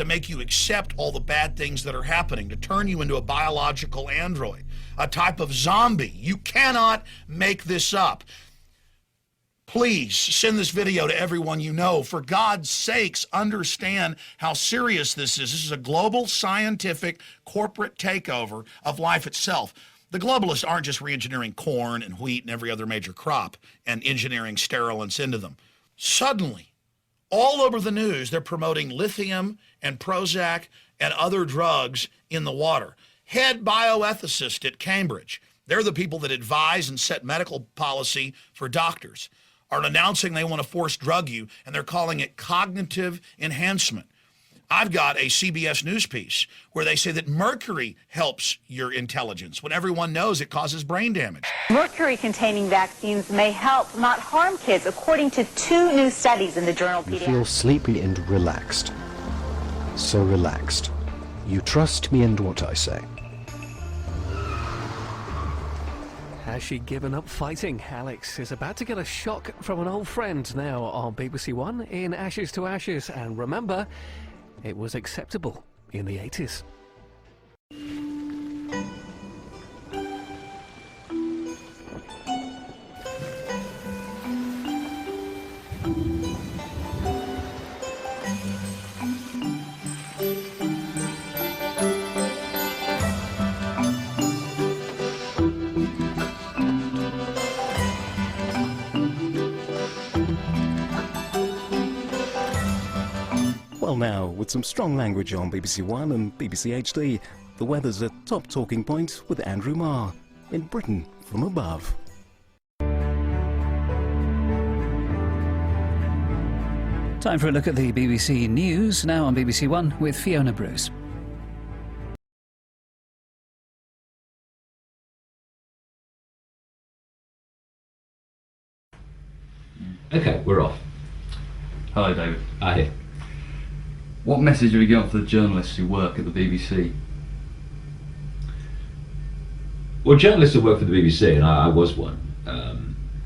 to make you accept all the bad things that are happening, to turn you into a biological android, a type of zombie. You cannot make this up. Please send this video to everyone you know. For God's sakes, understand how serious this is. This is a global scientific corporate takeover of life itself. The globalists aren't just re-engineering corn and wheat and every other major crop and engineering sterilants into them. Suddenly, all over the news, they're promoting lithium and Prozac and other drugs in the water. Head bioethicist at Cambridge, they're the people that advise and set medical policy for doctors, are announcing they want to force drug you, and they're calling it cognitive enhancement. I've got a CBS News piece where they say that mercury helps your intelligence when everyone knows it causes brain damage. Mercury-containing vaccines may help, not harm kids, according to 2 new studies in the journal You Pediatrics. feel sleepy and relaxed. So relaxed. You trust me and what I say. Has she given up fighting? Alex is about to get a shock from an old friend now on BBC One in Ashes to Ashes. And remember, it was acceptable in the 80s. Well now, with some strong language on BBC One and BBC HD, the weather's a top talking point with Andrew Marr in Britain from above. Time for a look at the BBC News, now on BBC One with Fiona Bruce. Okay, we're off. Hello, David. Hi. What message have you got for the journalists who work at the BBC? Well, journalists who work for the BBC, and I was one,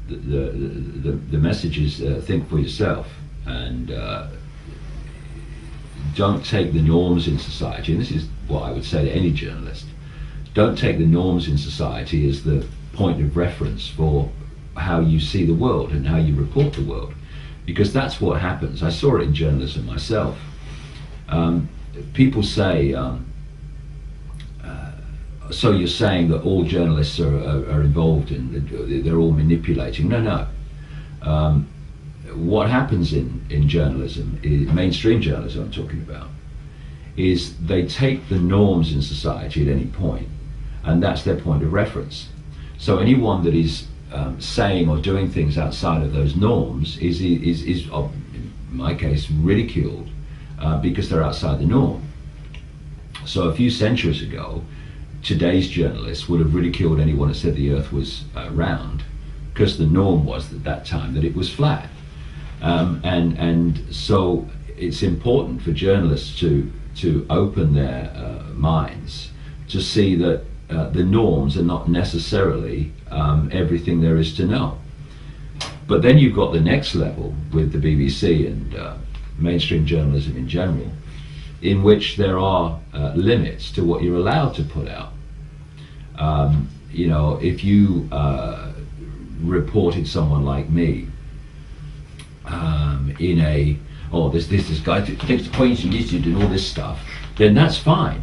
the message is think for yourself, and don't take the norms in society, and this is what I would say to any journalist, don't take the norms in society as the point of reference for how you see the world and how you report the world, because that's what happens. I saw it in journalism myself. People say, so you're saying that all journalists are involved in, they're all manipulating. No. What happens in journalism, mainstream journalism I'm talking about, is they take the norms in society at any point, and that's their point of reference. So anyone that is saying or doing things outside of those norms is in my case, ridiculed because they're outside the norm. So a few centuries ago, today's journalists would have ridiculed anyone that said the earth was round, because the norm was at that time that it was flat. And so it's important for journalists to open their minds to see that the norms are not necessarily everything there is to know. But then you've got the next level with the BBC and mainstream journalism in general, in which there are limits to what you're allowed to put out. You know, if you reported someone like me in a, this guy takes the points and and all this stuff, then that's fine.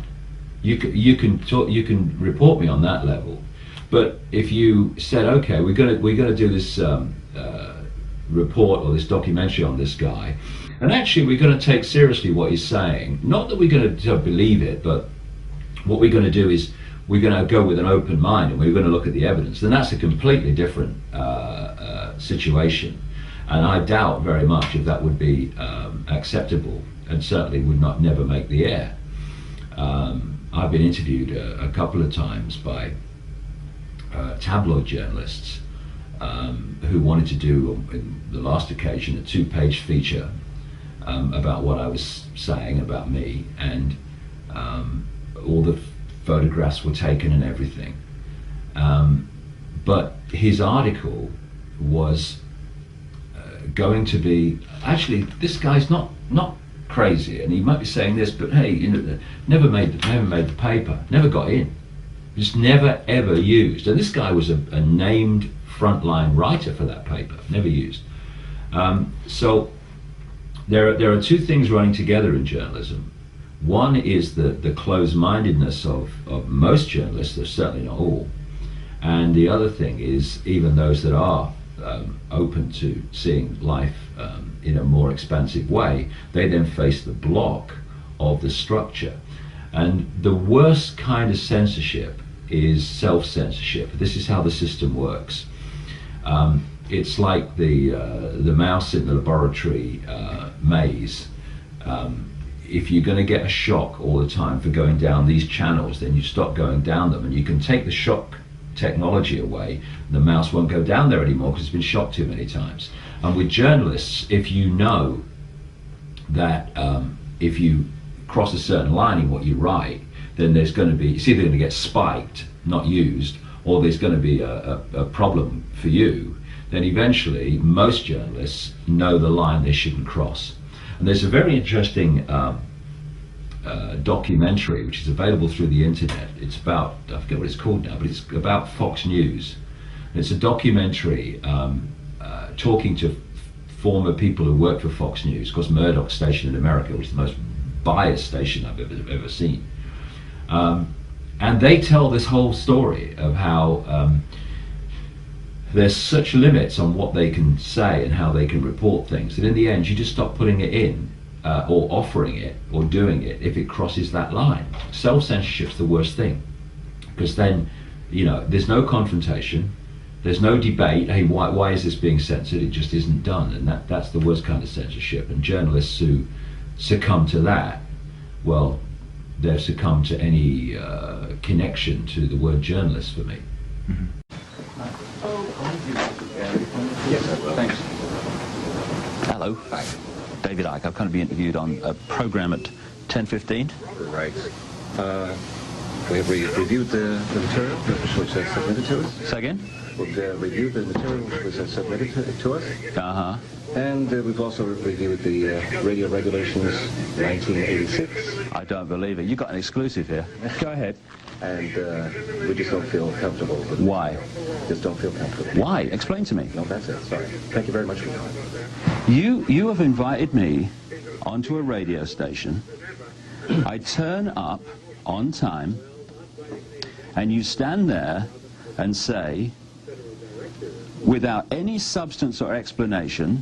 You can report me on that level. But if you said, okay, we're gonna do this report or this documentary on this guy, and actually we're going to take seriously what he's saying, not that we're going to believe it, but what we're going to do is we're going to go with an open mind and we're going to look at the evidence, then that's a completely different situation. And I doubt very much if that would be acceptable, and certainly would never make the air. I've been interviewed a couple of times by tabloid journalists who wanted to do, in the last occasion, a 2-page feature about what I was saying about me, and all the photographs were taken and everything. But his article was going to be, actually, this guy's not crazy, and he might be saying this, but hey, you know, never made the paper, never got in, just never ever used. And this guy was a named frontline writer for that paper, never used. So there are two things running together in journalism. One is the closed-mindedness of most journalists, they're certainly not all, and the other thing is even those that are open to seeing life in a more expansive way, they then face the block of the structure. And the worst kind of censorship is self-censorship. This is how the system works. It's like the mouse in the laboratory maze. If you're going to get a shock all the time for going down these channels, then you stop going down them, and you can take the shock technology away, and the mouse won't go down there anymore because it's been shocked too many times. And with journalists, if you know that if you cross a certain line in what you write, then there's going to be, it's either going to get spiked, not used, or there's going to be a problem for you, then eventually most journalists know the line they shouldn't cross. And there's a very interesting documentary which is available through the internet. It's about, I forget what it's called now, but it's about Fox News. And it's a documentary talking to former people who worked for Fox News, of course Murdoch's station in America, which is the most biased station I've ever seen. And they tell this whole story of how there's such limits on what they can say and how they can report things that in the end you just stop putting it in or offering it or doing it if it crosses that line. Self-censorship's the worst thing, because then, you know, there's no confrontation, there's no debate, hey, why is this being censored? It just isn't done, and that's the worst kind of censorship. And journalists who succumb to that, well, they've succumbed to any connection to the word journalist for me. Mm-hmm. Yes, sir. Thanks. Hello. Hi. David Icke. I've kind of been interviewed on a program at 10:15. Right. We have reviewed the material which is submitted to us. Say again? We've reviewed the material which is submitted to us. Uh-huh. And we've also reviewed the radio regulations 1986. I don't believe it. You got an exclusive here. Go ahead. And we just don't feel comfortable with it. Why? Just don't feel comfortable. Why? Explain to me. No, that's it. Sorry. Thank you very much for your time. You have invited me onto a radio station. I turn up on time, and you stand there and say, without any substance or explanation,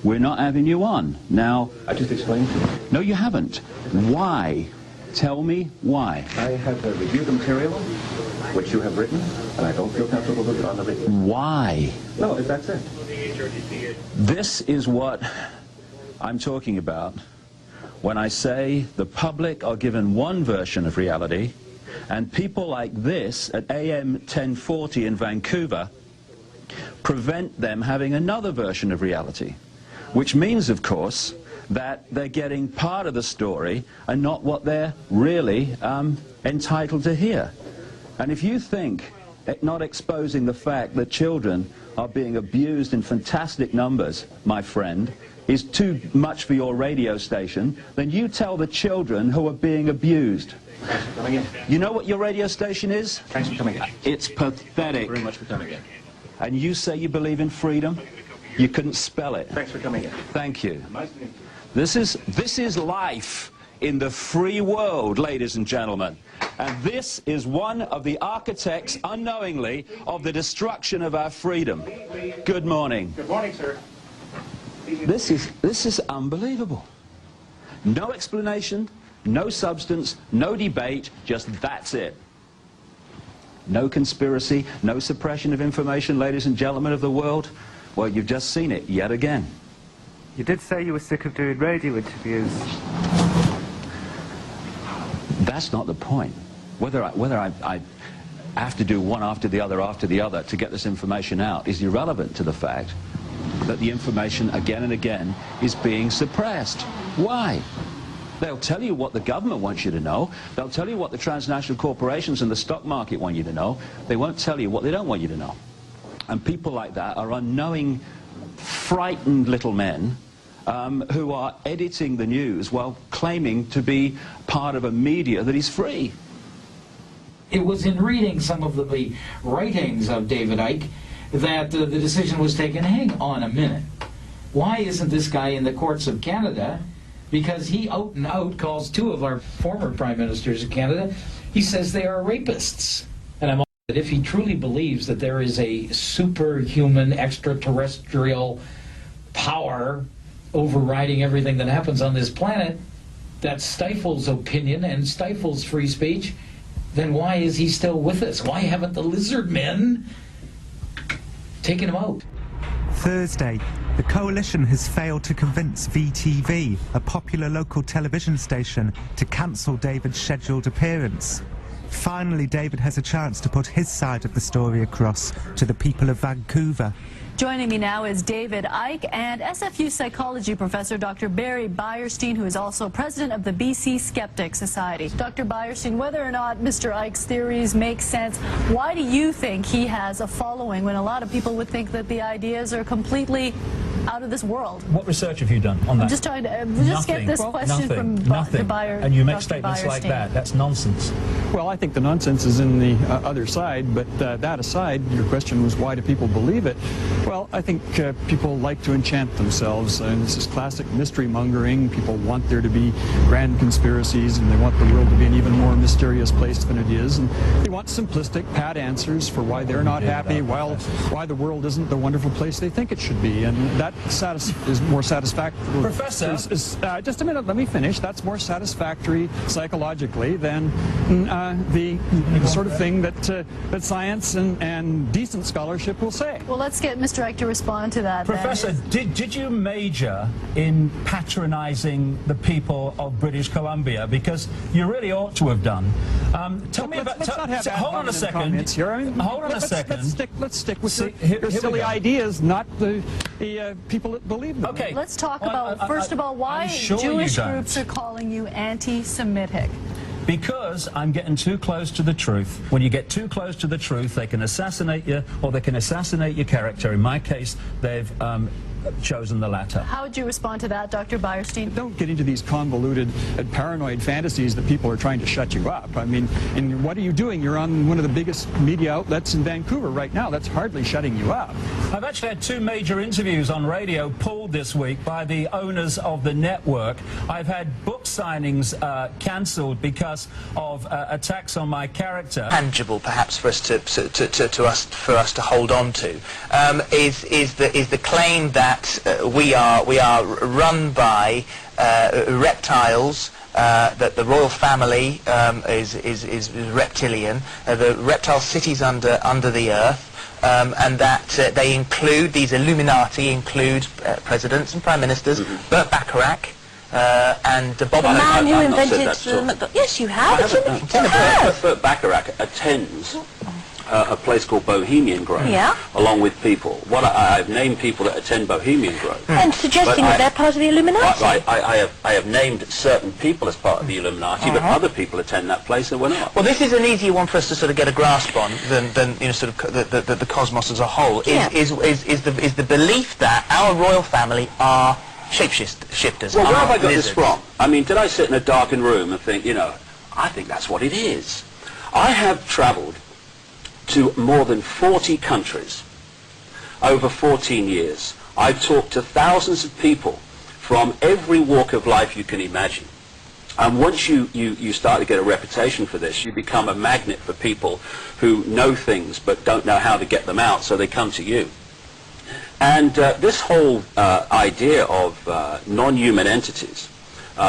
we're not having you on. Now, I just explained to you. No, you haven't. Why? Tell me why. I have reviewed the material which you have written, and I don't feel comfortable with it on the radio. Why? No, that's it. This is what I'm talking about when I say the public are given one version of reality, and people like this at AM 1040 in Vancouver prevent them having another version of reality, which means, of course, that they're getting part of the story and not what they're really entitled to hear. And if you think not exposing the fact that children are being abused in fantastic numbers, my friend, is too much for your radio station, then you tell the children who are being abused. Thanks for coming in. You know what your radio station is? Thanks for coming in. It's pathetic. Thank you very much for coming in. And you say you believe in freedom? You couldn't spell it. Thanks for coming in. Thank you. Nice to meet you. This is life in the free world, ladies and gentlemen. And this is one of the architects, unknowingly, of the destruction of our freedom. Good morning. Good morning, sir. This is unbelievable. No explanation, no substance, no debate, just that's it. No conspiracy, no suppression of information, ladies and gentlemen of the world. Well, you've just seen it yet again. You did say you were sick of doing radio interviews. That's not the point. Whether I have to do one after the other to get this information out is irrelevant to the fact that the information again and again is being suppressed. Why? They'll tell you what the government wants you to know. They'll tell you what the transnational corporations and the stock market want you to know. They won't tell you what they don't want you to know. And people like that are unknowing, frightened little men who are editing the news while claiming to be part of a media that is free. It was in reading some of the writings of David Icke that the decision was taken, hang on a minute, why isn't this guy in the courts of Canada? Because he out and out calls two of our former prime ministers of Canada, he says they are rapists. And I'm that if he truly believes that there is a superhuman extraterrestrial power overriding everything that happens on this planet that stifles opinion and stifles free speech, then why is he still with us? Why haven't the lizard men taken him out? Thursday, the coalition has failed to convince VTV, a popular local television station, to cancel David's scheduled appearance. Finally, David has a chance to put his side of the story across to the people of Vancouver. Joining me now is David Icke and SFU psychology professor Dr. Barry Beierstein, who is also president of the BC Skeptic Society. Dr. Beierstein, whether or not Mr. Icke's theories make sense, why do you think he has a following when a lot of people would think that the ideas are completely out of this world? What research have you done on that? I'm just trying to just get this question from nothing. Beyer. And you make Dr. statements Beierstein. like that. That's nonsense. Well, I think the nonsense is in the other side, but that aside, your question was why do people believe it? Well, I think people like to enchant themselves, and this is classic mystery mongering. People want there to be grand conspiracies, and they want the world to be an even more mysterious place than it is, and they want simplistic, pat answers for why they're not happy, why the world isn't the wonderful place they think it should be, and that is more satisfactory. Professor? Just a minute, let me finish. That's more satisfactory psychologically than the sort of thing that science and decent scholarship will say. Well, let's get Mr. Icke to respond to that. Professor, did you major in patronizing the people of British Columbia? Because you really ought to have done. Tell me about... Hold on a second. Hold on a second. Let's stick with your silly ideas, not the people that believe them. Okay. Let's talk about, first of all, why Jewish groups are calling you anti-Semitic. Because I'm getting too close to the truth. When you get too close to the truth, they can assassinate you, or they can assassinate your character. In my case, they've chosen the latter. How would you respond to that, Dr. Beierstein? Don't get into these convoluted and paranoid fantasies that people are trying to shut you up. I mean, and what are you doing? You're on one of the biggest media outlets in Vancouver right now. That's hardly shutting you up. I've actually had 2 major interviews on radio pulled this week by the owners of the network. I've had book signings cancelled because of attacks on my character. Tangible, perhaps, for us to hold on to, is the claim that we are run by reptiles, that the royal family is reptilian, the reptile cities under the earth, and that they include, these Illuminati include presidents and prime ministers, Burt Bacharach, and Bob... The man who invented the... Yes, you have. Burt Bacharach attends a place called Bohemian Grove, along with people. I've named people that attend Bohemian Grove. And suggesting that they're part of the Illuminati. I have named certain people as part of the Illuminati, but other people attend that place and we're not. Well, this is an easier one for us to sort of get a grasp on than you know, sort of the cosmos as a whole. Is the belief that our royal family are shapeshifters. Well, where have I got this from? I mean, did I sit in a darkened room and think, you know, I think that's what it is. I have travelled to more than 40 countries over 14 years. I've talked to thousands of people from every walk of life you can imagine. And once you start to get a reputation for this, you become a magnet for people who know things but don't know how to get them out, so they come to you. And this whole idea of non-human entities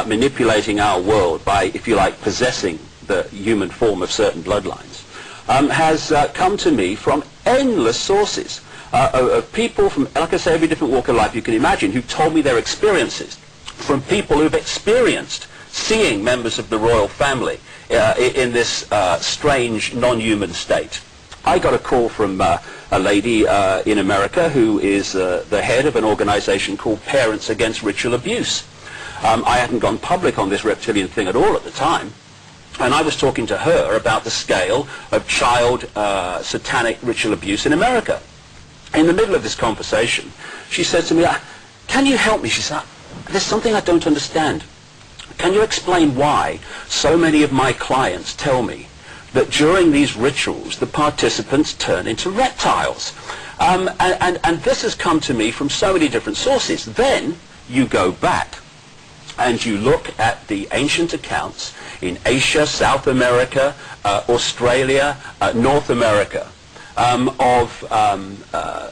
manipulating our world by, if you like, possessing the human form of certain bloodlines has come to me from endless sources of people from, like I say, every different walk of life you can imagine, who told me their experiences, from people who've experienced seeing members of the royal family in this strange non-human state. I got a call from a lady in America who is the head of an organization called Parents Against Ritual Abuse. I hadn't gone public on this reptilian thing at all at the time, and I was talking to her about the scale of child satanic ritual abuse in America. In the middle of this conversation, she said to me, "Can you help me?" She said, there's something I don't understand. Can you explain why so many of my clients tell me that during these rituals the participants turn into reptiles? And this has come to me from so many different sources. Then you go back and you look at the ancient accounts in Asia, South America, Australia, North America, of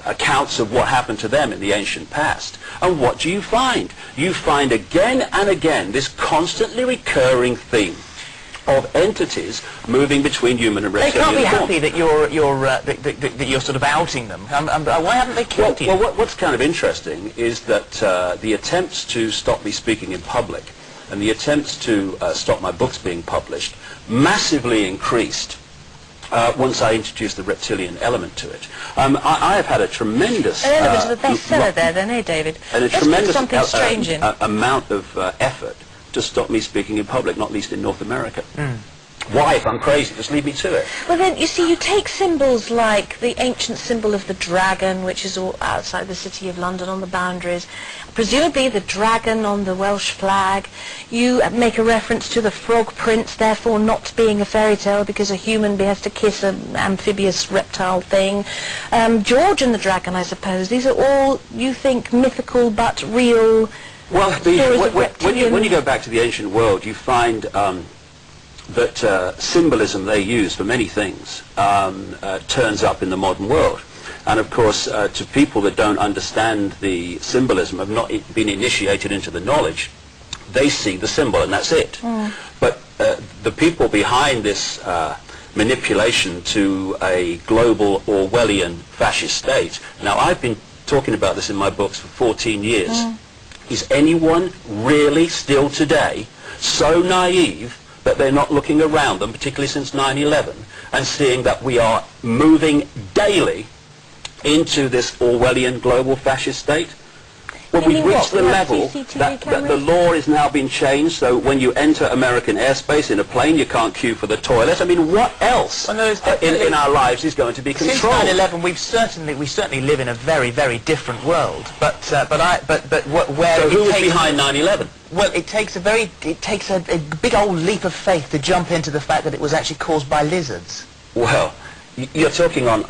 accounts of what happened to them in the ancient past. And what do you find? You find again and again this constantly recurring theme of entities moving between human and reptilian They can't be form. happy that you're sort of outing them. Why haven't they killed you? Well, what's kind of interesting is that the attempts to stop me speaking in public and the attempts to stop my books being published massively increased once I introduced the reptilian element to it. I have had a tremendous... An element of a bestseller there then, eh, David? And a Let's put tremendous something strange in. amount of effort to stop me speaking in public, not least in North America. Why, if I'm crazy, just leave me to it. Well then, you see, you take symbols like the ancient symbol of the dragon, which is all outside the city of London on the boundaries, presumably the dragon on the Welsh flag. You make a reference to the frog prince, therefore not being a fairy tale because a human has to kiss an amphibious reptile thing. George and the dragon, I suppose. These are all, you think, mythical but real. Well, when you go back to the ancient world, you find that symbolism they use for many things turns up in the modern world. And of course, to people that don't understand the symbolism, have not been initiated into the knowledge, they see the symbol and that's it. But the people behind this manipulation to a global Orwellian fascist state, now I've been talking about this in my books for 14 years. Is anyone really still today so naive that they're not looking around them, particularly since 9/11, and seeing that we are moving daily into this Orwellian global fascist state? Well, we've reached the level that the law is now being changed, so when you enter American airspace in a plane, you can't queue for the toilet. I mean, what else in our lives is going to be controlled? Since 9/11, we certainly live in a very, very different world. Where so who was behind 9/11? Well, it takes a big old leap of faith to jump into the fact that it was actually caused by lizards. Well, you're talking on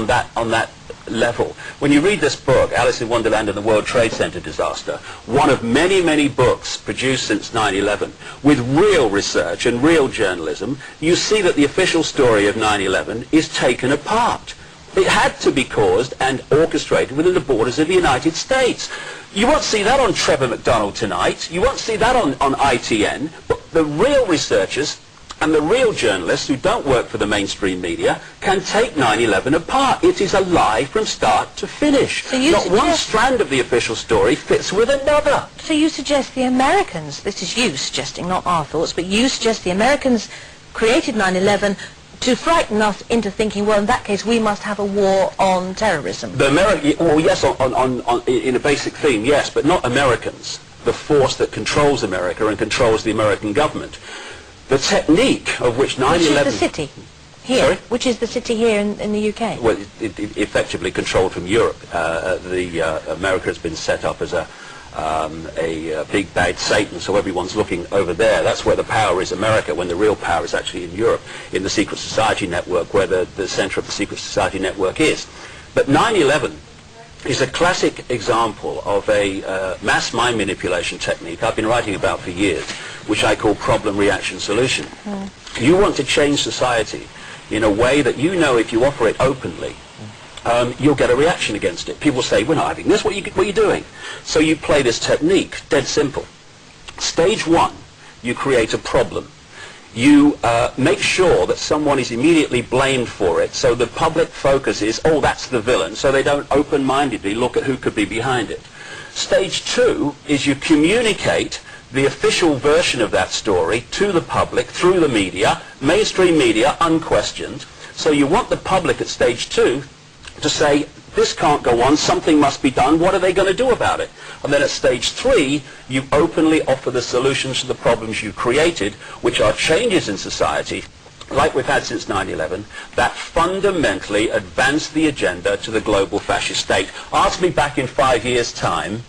that level. When you read this book, Alice in Wonderland and the World Trade Center disaster, one of many, many books produced since 9/11, with real research and real journalism, you see that the official story of 9/11 is taken apart. It had to be caused and orchestrated within the borders of the United States. You won't see that on Trevor McDonald tonight. You won't see that on ITN. But the real researchers and the real journalists who don't work for the mainstream media can take 9/11 apart. It is a lie from start to finish. So you Not one strand of the official story fits with another. So you suggest the Americans, this is you suggesting, not our thoughts, but you suggest the Americans created 9/11 to frighten us into thinking, well, in that case, we must have a war on terrorism. Well, yes, in a basic theme, yes, but not Americans. The force that controls America and controls the American government. The technique of which 9/11... Which is the city here? Sorry? Which is the city here in the UK? Well, it effectively controlled from Europe. America has been set up as a big bad Satan, so everyone's looking over there. That's where the power is, America, when the real power is actually in Europe, in the secret society network, where the center of the secret society network is. But 9/11 is a classic example of a mass mind manipulation technique I've been writing about for years, which I call problem, reaction, solution. You want to change society in a way that you know if you offer it openly, you'll get a reaction against it. People say, we're not having this, what are you doing? So you play this technique, dead simple. Stage one, you create a problem. You make sure that someone is immediately blamed for it, so the public focus is, oh, that's the villain, so they don't open-mindedly look at who could be behind it. Stage two is you communicate the official version of that story to the public through the media, mainstream media, unquestioned. So you want the public at stage two to say, this can't go on, something must be done, what are they going to do about it? And then at stage three, you openly offer the solutions to the problems you created, which are changes in society, like we've had since 9/11, that fundamentally advance the agenda to the global fascist state. Ask me back in 5 years' time,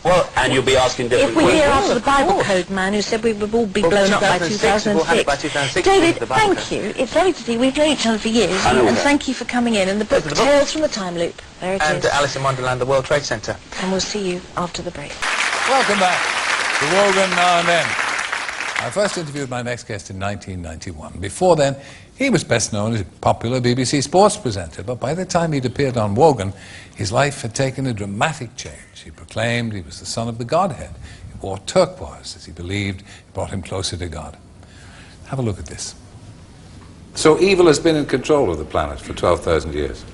Well, and you'll be asking different if we're questions. here after the Bible Code man who said we would all be blown up by 2006. David, thank you. It's lovely to see you. We've known each other for years, and thank you for coming in. And the book, Tales from the Time Loop, there it is. And Alice in Wonderland, the World Trade Center. And we'll see you after the break. Welcome back to Wogan Now and Then. I first interviewed my next guest in 1991. Before then, he was best known as a popular BBC sports presenter, but by the time he'd appeared on Wogan, his life had taken a dramatic change. He proclaimed he was the son of the Godhead. He wore turquoise, as he believed it brought him closer to God. Have a look at this. So evil has been in control of the planet for 12,000 years.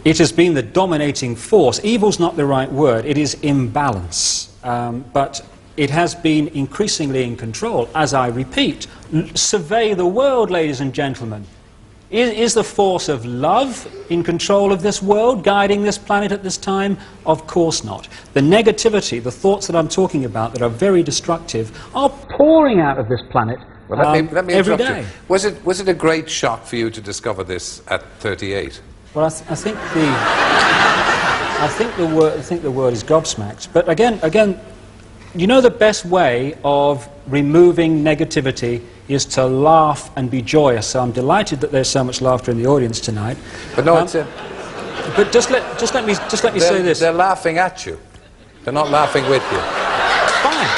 It has been the dominating force. Evil's not the right word. It is imbalance. But it has been increasingly in control. As I repeat, survey the world, ladies and gentlemen. Is the force of love in control of this world, guiding this planet at this time? Of course not. The negativity, the thoughts that I'm talking about that are very destructive, are pouring out of this planet Well, let me every interrupt day. you. Was it a great shock for you to discover this at 38? Well, I think the word is gobsmacked. But again, you know, the best way of removing negativity is to laugh and be joyous. So I'm delighted that there's so much laughter in the audience tonight. But no, but just let me say this. They're laughing at you. They're not laughing with you. Fine.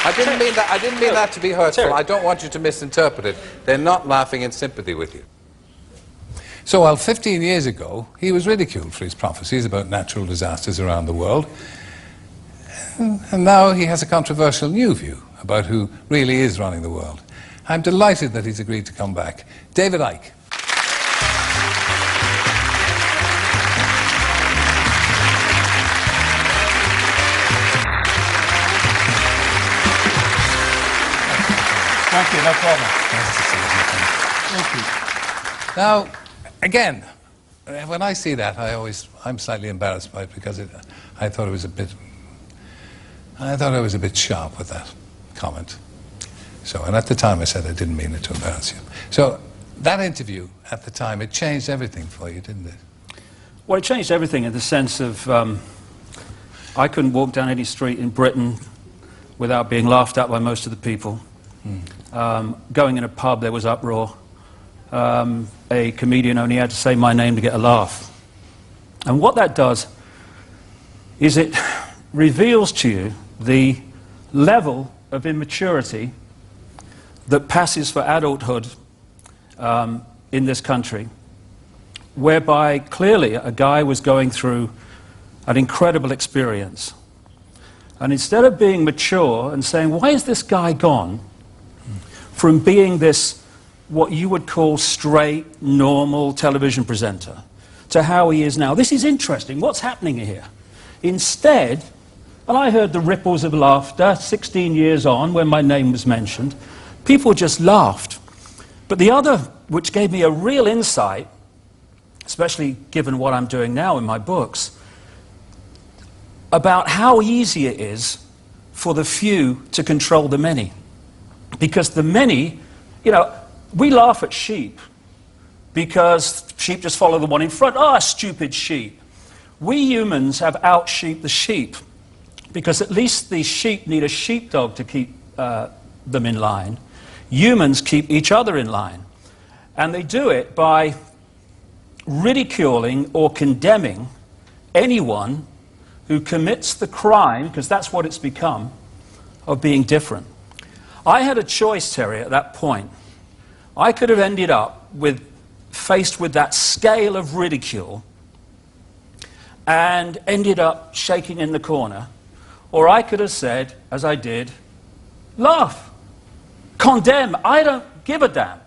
I didn't mean that to be hurtful. I don't want you to misinterpret it. They're not laughing in sympathy with you. So while 15 years ago he was ridiculed for his prophecies about natural disasters around the world, and now he has a controversial new view about who really is running the world. I'm delighted that he's agreed to come back. David Icke. Thank you, no problem. Thank you. Now, again, when I see that, I'm slightly embarrassed by it because I thought it was a bit sharp with that comment. So, and at the time I said I didn't mean it to embarrass you. So, that interview at the time, it changed everything for you, didn't it? Well, it changed everything in the sense of I couldn't walk down any street in Britain without being laughed at by most of the people. Going in a pub, there was uproar. A comedian only had to say my name to get a laugh. And what that does is it reveals to you the level of immaturity that passes for adulthood in this country, whereby clearly a guy was going through an incredible experience. And instead of being mature and saying, why is this guy gone from being this, what you would call straight, normal television presenter, to how he is now? This is interesting. What's happening here? Instead, and I heard the ripples of laughter 16 years on when my name was mentioned, people just laughed. But the other, which gave me a real insight, especially given what I'm doing now in my books, about how easy it is for the few to control the many. Because the many, you know, we laugh at sheep because sheep just follow the one in front. Ah, stupid sheep. We humans have out-sheeped the sheep because at least the sheep need a sheepdog to keep them in line. Humans keep each other in line. And they do it by ridiculing or condemning anyone who commits the crime, because that's what it's become, of being different. I had a choice, Terry, at that point. I could have ended up faced with that scale of ridicule and ended up shaking in the corner, or I could have said, as I did, laugh, condemn, I don't give a damn.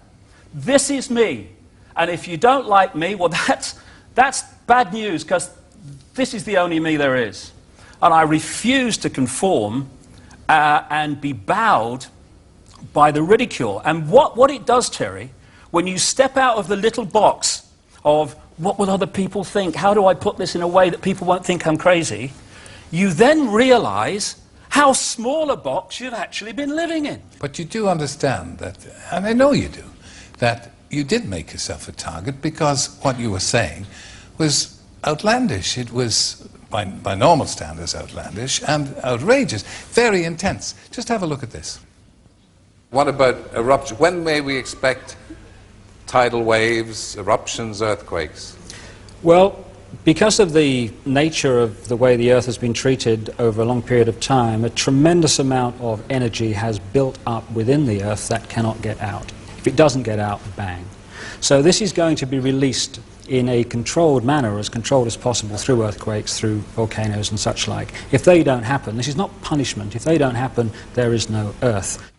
This is me. And if you don't like me, well, that's bad news, because this is the only me there is. And I refuse to conform and be bowed by the ridicule. And what it does, Terry, when you step out of the little box of what will other people think, how do I put this in a way that people won't think I'm crazy, you then realize how small a box you've actually been living in. But you do understand that, and I know you do, that you did make yourself a target because what you were saying was outlandish. It was, by normal standards, outlandish and outrageous, very intense. Just have a look at this. What about eruption? When may we expect tidal waves, eruptions, earthquakes? Well, because of the nature of the way the Earth has been treated over a long period of time, a tremendous amount of energy has built up within the Earth that cannot get out. If it doesn't get out, bang. So this is going to be released in a controlled manner, as controlled as possible, through earthquakes, through volcanoes and such like. If they don't happen, this is not punishment. If they don't happen, there is no Earth.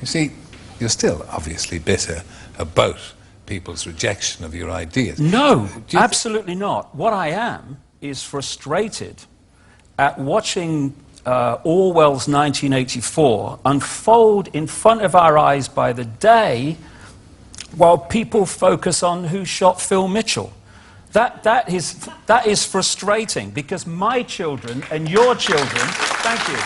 You see, you're still obviously bitter about people's rejection of your ideas. No, absolutely not. What I am is frustrated at watching Orwell's 1984 unfold in front of our eyes by the day while people focus on who shot Phil Mitchell. That is frustrating, because my children and your children, thank you,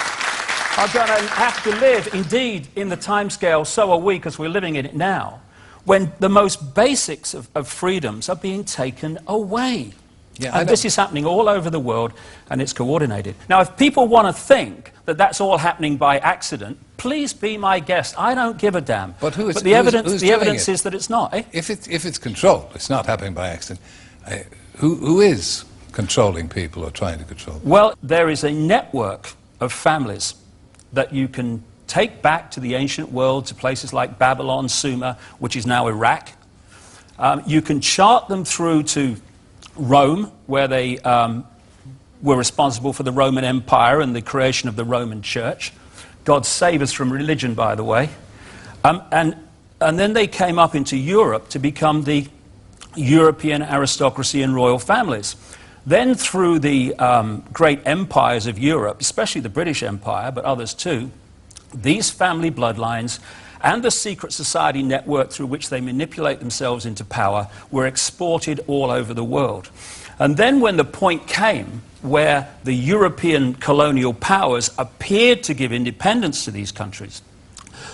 are going to have to live, indeed, in the timescale, so are we, because we're living in it now, when the most basics of freedoms are being taken away. Yeah, and this is happening all over the world, and it's coordinated. Now, if people want to think that that's all happening by accident, please be my guest. I don't give a damn. But who is, the evidence it? is that it's not. Eh? If it's controlled, it's not happening by accident. Who is controlling people or trying to control them? Well, there is a network of families that you can take back to the ancient world, to places like Babylon, Sumer, which is now Iraq. You can chart them through to Rome, where they were responsible for the Roman Empire and the creation of the Roman Church. God save us from religion, by the way. And then they came up into Europe to become the European aristocracy and royal families. Then through the great empires of Europe, especially the British Empire, but others too, these family bloodlines and the secret society network through which they manipulate themselves into power were exported all over the world. And then when the point came where the European colonial powers appeared to give independence to these countries,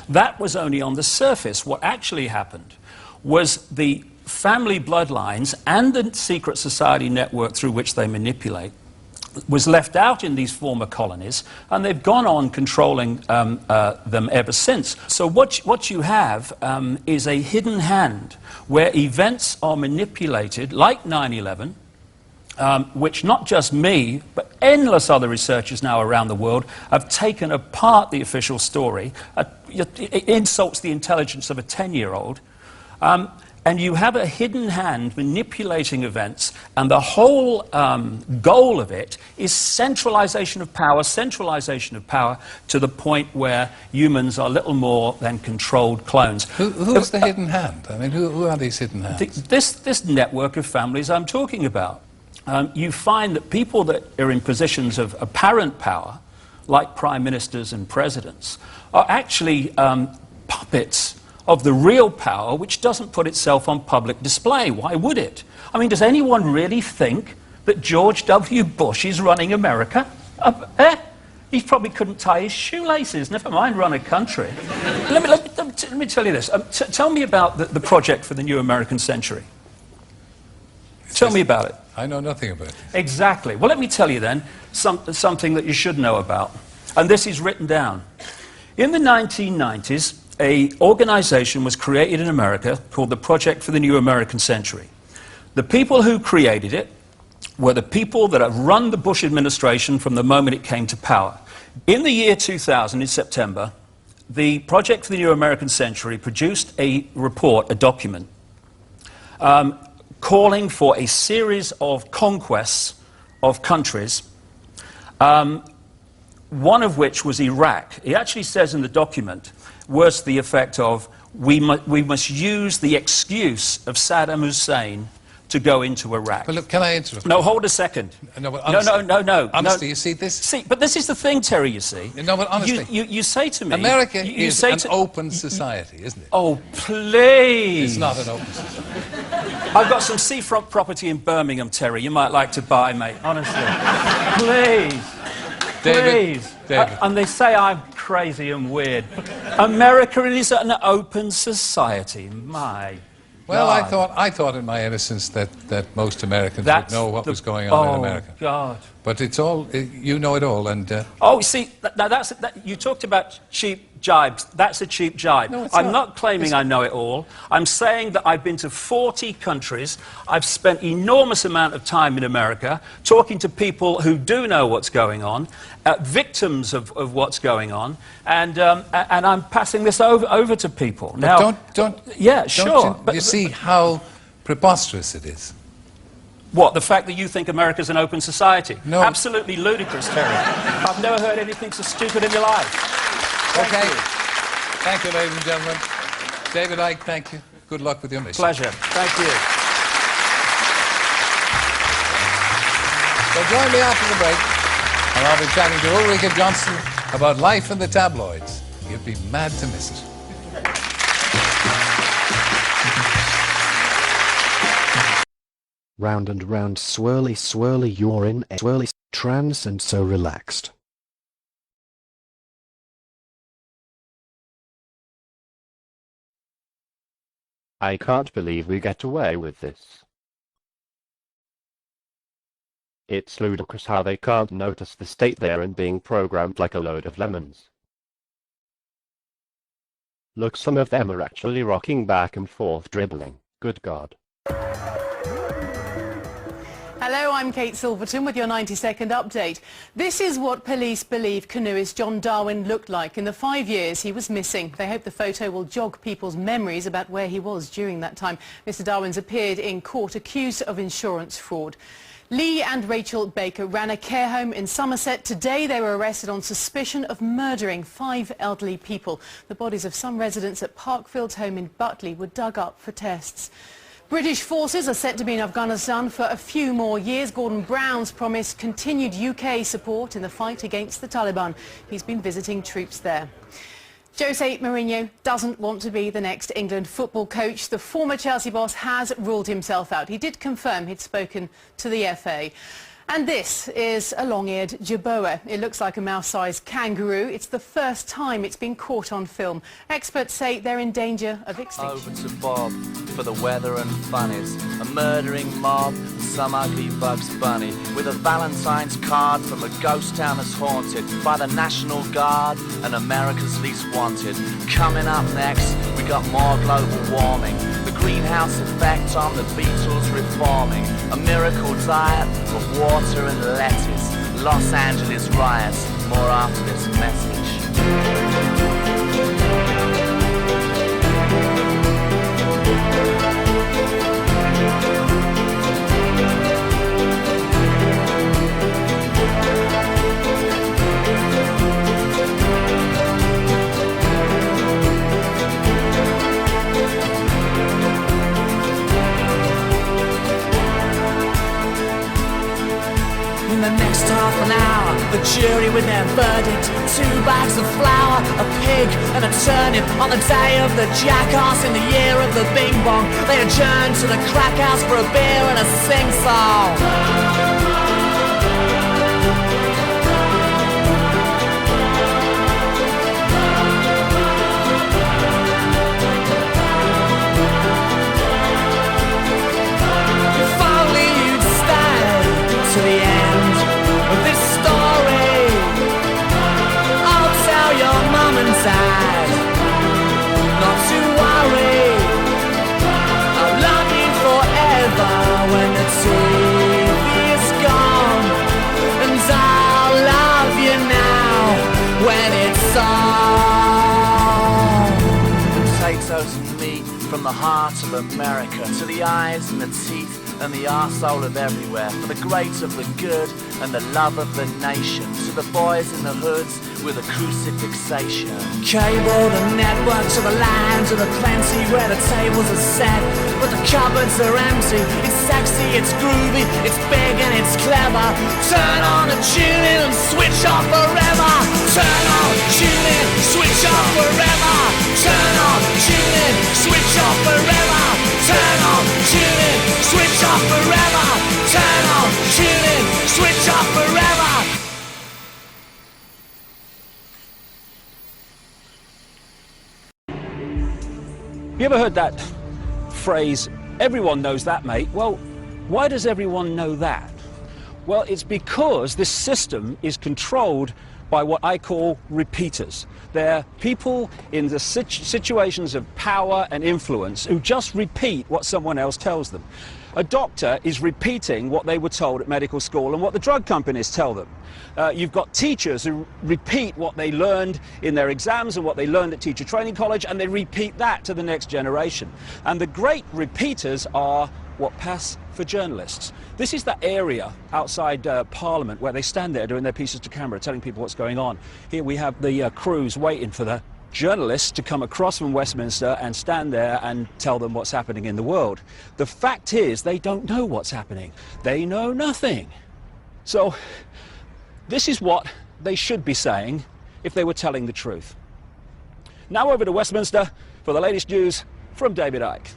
that was only on the surface. What actually happened was the family bloodlines and the secret society network through which they manipulate was left out in these former colonies, and they've gone on controlling them ever since. So what you have is a hidden hand where events are manipulated, like 9/11, which not just me, but endless other researchers now around the world have taken apart the official story. It insults the intelligence of a 10-year-old. And you have a hidden hand manipulating events, and the whole goal of it is centralization of power to the point where humans are little more than controlled clones. Who is the hidden hand? I mean, who are these hidden hands? This network of families I'm talking about. You find that people that are in positions of apparent power, like prime ministers and presidents, are actually puppets of the real power, which doesn't put itself on public display. Why would it? I mean, does anyone really think that George W. Bush is running America? He probably couldn't tie his shoelaces, never mind run a country. Let me tell you this. Tell me about the project for the new American century. Tell me about it. I know nothing about it. Exactly. Well, let me tell you then something that you should know about. And this is written down. In the 1990s, an organization was created in America called the Project for the New American Century. The people who created it were the people that have run the Bush administration from the moment it came to power. In the year 2000, in September, the Project for the New American Century produced a report, a document, calling for a series of conquests of countries, one of which was Iraq. It actually says in the document, words to the effect of, we must use the excuse of Saddam Hussein to go into Iraq. But look, can I interrupt? No, hold a second. No, but honestly, no. Honestly, you see this? See, but this is the thing, Terry, you see. No, but honestly. You say to me... America is an open society, isn't it? Oh, please. It's not an open society. I've got some seafront property in Birmingham, Terry, you might like to buy, mate. Honestly. Please. David. And they say I'm crazy and weird. America is an open society. My Well, God. I thought in my innocence that most Americans would know what was going on in America. God. But it's all, you know it all, and... Oh, see, now you talked about cheap jibes. That's a cheap jibe. No, it's I'm not. not claiming I know it all. I'm saying that I've been to 40 countries. I've spent enormous amount of time in America talking to people who do know what's going on, victims of what's going on, and I'm passing this over to people. But Now, don't yeah, sure. You see how preposterous it is? What, the fact that you think America's an open society? No. Absolutely ludicrous, Terry. I've never heard anything so stupid in my life. Okay. Thank you, ladies and gentlemen. David Icke, thank you. Good luck with your mission. Pleasure. Thank you. So join me after the break, and I'll be chatting to Ulrika Johnson about life in the tabloids. You'd be mad to miss it. Round and round, swirly, swirly, you're in a swirly trance and so relaxed. I can't believe we get away with this. It's ludicrous how they can't notice the state they're in being programmed like a load of lemons. Look, some of them are actually rocking back and forth dribbling. Good God. Hello, I'm Kate Silverton with your 90-second update. This is what police believe canoeist John Darwin looked like in the 5 years he was missing. They hope the photo will jog people's memories about where he was during that time. Mr. Darwin's appeared in court accused of insurance fraud. Lee and Rachel Baker ran a care home in Somerset. Today they were arrested on suspicion of murdering 5 elderly people. The bodies of some residents at Parkfield's home in Butley were dug up for tests. British forces are set to be in Afghanistan for a few more years. Gordon Brown's promised continued UK support in the fight against the Taliban. He's been visiting troops there. Jose Mourinho doesn't want to be the next England football coach. The former Chelsea boss has ruled himself out. He did confirm he'd spoken to the FA. And this is a long-eared jerboa. It looks like a mouse-sized kangaroo. It's the first time it's been caught on film. Experts say they're in danger of extinction. Over to Bob for the weather and funnies. A murdering mob, some ugly Bugs Bunny. With a Valentine's card from a ghost town that's haunted by the National Guard and America's least wanted. Coming up next, we got more global warming. The greenhouse effect on the Beatles reforming. A miracle diet of water and lettuce. Los Angeles riots. More after this message. In the next half an hour, the jury with their verdict. 2 bags of flour, a pig and a turnip. On the day of the jackass in the year of the bing bong, they adjourn to the crack house for a beer and a sing-song. To the end of this story, I'll tell your mum and dad not to worry. I'll love you forever when the TV is gone, and I'll love you now when it's on. Potatoes and meat from the heart of America to the eyes and the teeth and the arsehole of everywhere, for the great of the good and the love of the nation, to the boys in the hoods with a crucifixation. Cable the network to the land of the plenty where the tables are set, but the cupboards are empty. It's sexy, it's groovy, it's big and it's clever. Turn on and tune in and switch off forever. Turn on, tune in, switch off forever. Turn on, tune in, switch off forever. Turn on, tune in, switch off forever. Turn on, tune in, switch off forever. You ever heard that phrase, everyone knows that, mate? Well, why does everyone know that? Well, it's because this system is controlled by what I call repeaters. They're people in the situations of power and influence who just repeat what someone else tells them. A doctor is repeating what they were told at medical school and what the drug companies tell them. You've got teachers who repeat what they learned in their exams and what they learned at teacher training college, and they repeat that to the next generation. And the great repeaters are what pass for journalists. This is that area outside Parliament where they stand there doing their pieces to camera, telling people what's going on. Here we have the crews waiting for the journalists to come across from Westminster and stand there and tell them what's happening in the world. The fact is, they don't know what's happening. They know nothing. So this is what they should be saying if they were telling the truth. Now over to Westminster for the latest news from David Icke.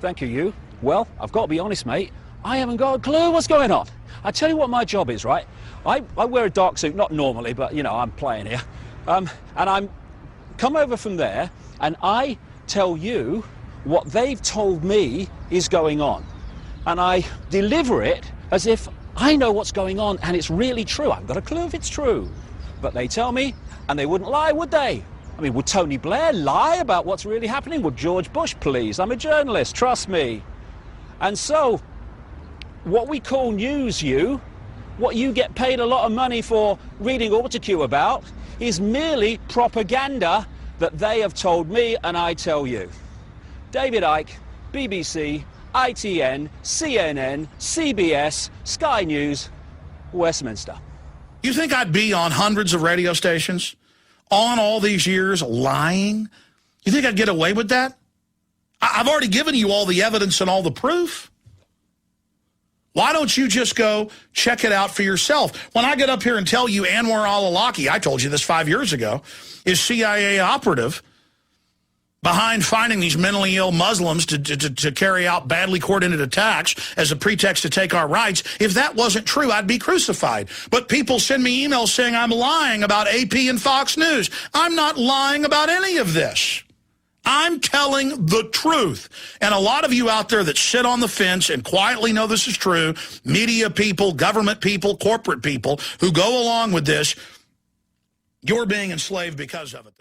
Thank you, you. Well, I've got to be honest, mate, I haven't got a clue what's going on. I tell you what my job is, right? I wear a dark suit, not normally, but, you know, I'm playing here. And I'm come over from there, and I tell you what they've told me is going on. And I deliver it as if I know what's going on, and it's really true. I've got a clue if it's true. But they tell me, and they wouldn't lie, would they? I mean, would Tony Blair lie about what's really happening? Would George Bush, please? I'm a journalist, trust me. And so, what we call news, what you get paid a lot of money for reading Autocue about, is merely propaganda that they have told me and I tell you. David Icke, BBC, ITN, CNN, CBS, Sky News, Westminster. You think I'd be on hundreds of radio stations, on all these years, lying? You think I'd get away with that? I've already given you all the evidence and all the proof. Why don't you just go check it out for yourself? When I get up here and tell you Anwar al-Awlaki, I told you this 5 years ago, is CIA operative behind finding these mentally ill Muslims to carry out badly coordinated attacks as a pretext to take our rights, if that wasn't true, I'd be crucified. But people send me emails saying I'm lying about AP and Fox News. I'm not lying about any of this. I'm telling the truth. And a lot of you out there that sit on the fence and quietly know this is true, media people, government people, corporate people who go along with this, you're being enslaved because of it.